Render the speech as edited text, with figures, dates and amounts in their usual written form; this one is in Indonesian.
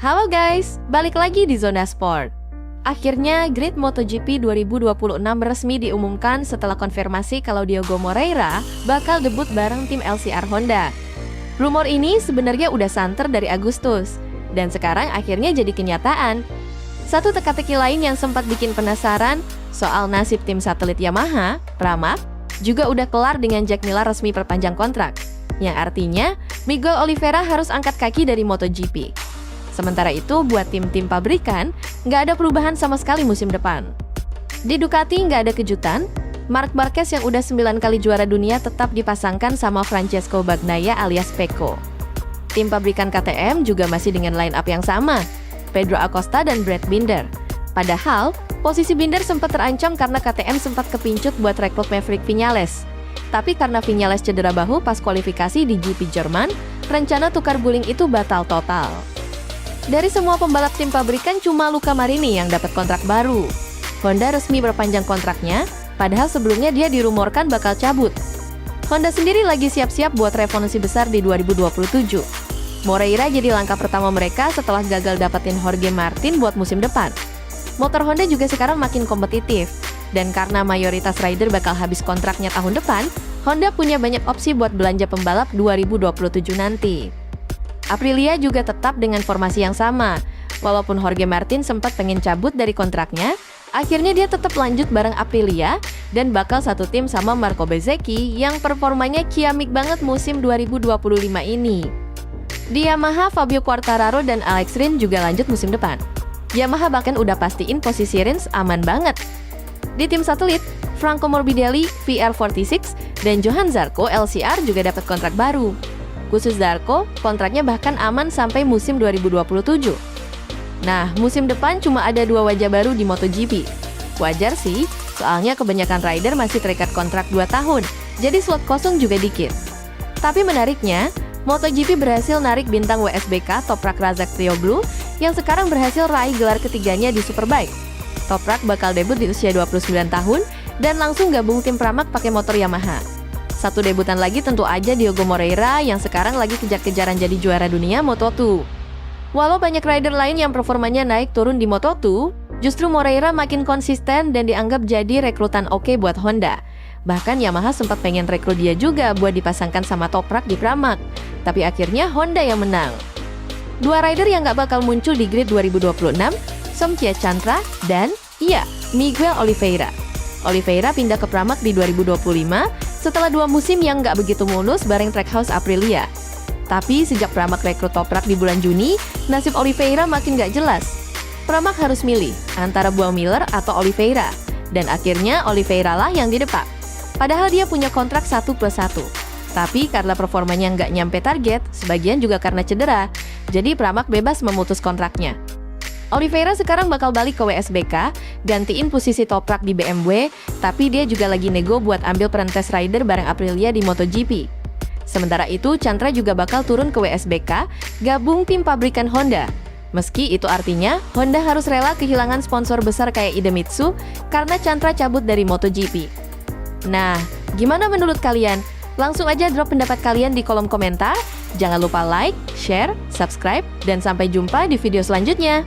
Halo guys, balik lagi di Zona Sport. Akhirnya grid MotoGP 2026 resmi diumumkan setelah konfirmasi kalau Diogo Moreira bakal debut bareng tim LCR Honda. Rumor ini sebenarnya udah santer dari Agustus, dan sekarang akhirnya jadi kenyataan. Satu teka-teki lain yang sempat bikin penasaran soal nasib tim satelit Yamaha, Pramac, juga udah kelar dengan Jack Miller resmi perpanjang kontrak, yang artinya Miguel Oliveira harus angkat kaki dari MotoGP. Sementara itu, buat tim-tim pabrikan, nggak ada perubahan sama sekali musim depan. Di Ducati nggak ada kejutan, Marc Marquez yang udah 9 kali juara dunia tetap dipasangkan sama Francesco Bagnaia alias Pecco. Tim pabrikan KTM juga masih dengan line up yang sama, Pedro Acosta dan Brad Binder. Padahal, posisi Binder sempat terancam karena KTM sempat kepincut buat rekrut Maverick Viñales. Tapi karena Viñales cedera bahu pas kualifikasi di GP Jerman, rencana tukar guling itu batal total. Dari semua pembalap tim pabrikan cuma Luca Marini yang dapat kontrak baru. Honda resmi berpanjang kontraknya, padahal sebelumnya dia dirumorkan bakal cabut. Honda sendiri lagi siap-siap buat revolusi besar di 2027. Moreira jadi langkah pertama mereka setelah gagal dapetin Jorge Martin buat musim depan. Motor Honda juga sekarang makin kompetitif, dan karena mayoritas rider bakal habis kontraknya tahun depan, Honda punya banyak opsi buat belanja pembalap 2027 nanti. Aprilia juga tetap dengan formasi yang sama. Walaupun Jorge Martin sempat pengen cabut dari kontraknya, akhirnya dia tetap lanjut bareng Aprilia dan bakal satu tim sama Marco Bezzecchi yang performanya kiamik banget musim 2025 ini. Di Yamaha, Fabio Quartararo dan Alex Rins juga lanjut musim depan. Yamaha bahkan udah pastiin posisi Rins aman banget. Di tim satelit, Franco Morbidelli, VR46, dan Johann Zarco LCR juga dapat kontrak baru. Khusus Zarco, kontraknya bahkan aman sampai musim 2027. Nah, musim depan cuma ada 2 wajah baru di MotoGP. Wajar sih, soalnya kebanyakan rider masih terikat kontrak 2 tahun, jadi slot kosong juga dikit. Tapi menariknya, MotoGP berhasil narik bintang WSBK Toprak Razgatlioglu yang sekarang berhasil raih gelar ketiganya di Superbike. Toprak bakal debut di usia 29 tahun dan langsung gabung tim Pramac pakai motor Yamaha. Satu debutan lagi tentu aja Diogo Moreira yang sekarang lagi kejar-kejaran jadi juara dunia Moto2. Walau banyak rider lain yang performanya naik turun di Moto2, justru Moreira makin konsisten dan dianggap jadi rekrutan oke buat Honda. Bahkan Yamaha sempat pengen rekrut dia juga buat dipasangkan sama Toprak di Pramac, tapi akhirnya Honda yang menang. 2 rider yang nggak bakal muncul di grid 2026, Somchia Chandra dan, Miguel Oliveira. Oliveira pindah ke Pramac di 2025 setelah 2 musim yang nggak begitu mulus bareng Trackhouse Aprilia. Tapi sejak Pramac rekrut Toprak di bulan Juni, nasib Oliveira makin nggak jelas. Pramac harus milih antara Boel Miller atau Oliveira, dan akhirnya Oliveira lah yang di depan. Padahal dia punya kontrak 1+1. Tapi karena performanya nggak nyampe target, sebagian juga karena cedera, jadi Pramac bebas memutus kontraknya. Oliveira sekarang bakal balik ke WSBK, gantiin posisi Toprak di BMW, tapi dia juga lagi nego buat ambil peran test rider bareng Aprilia di MotoGP. Sementara itu, Chandra juga bakal turun ke WSBK, gabung tim pabrikan Honda. Meski itu artinya, Honda harus rela kehilangan sponsor besar kayak Idemitsu karena Chandra cabut dari MotoGP. Nah, gimana menurut kalian? Langsung aja drop pendapat kalian di kolom komentar. Jangan lupa like, share, subscribe, dan sampai jumpa di video selanjutnya.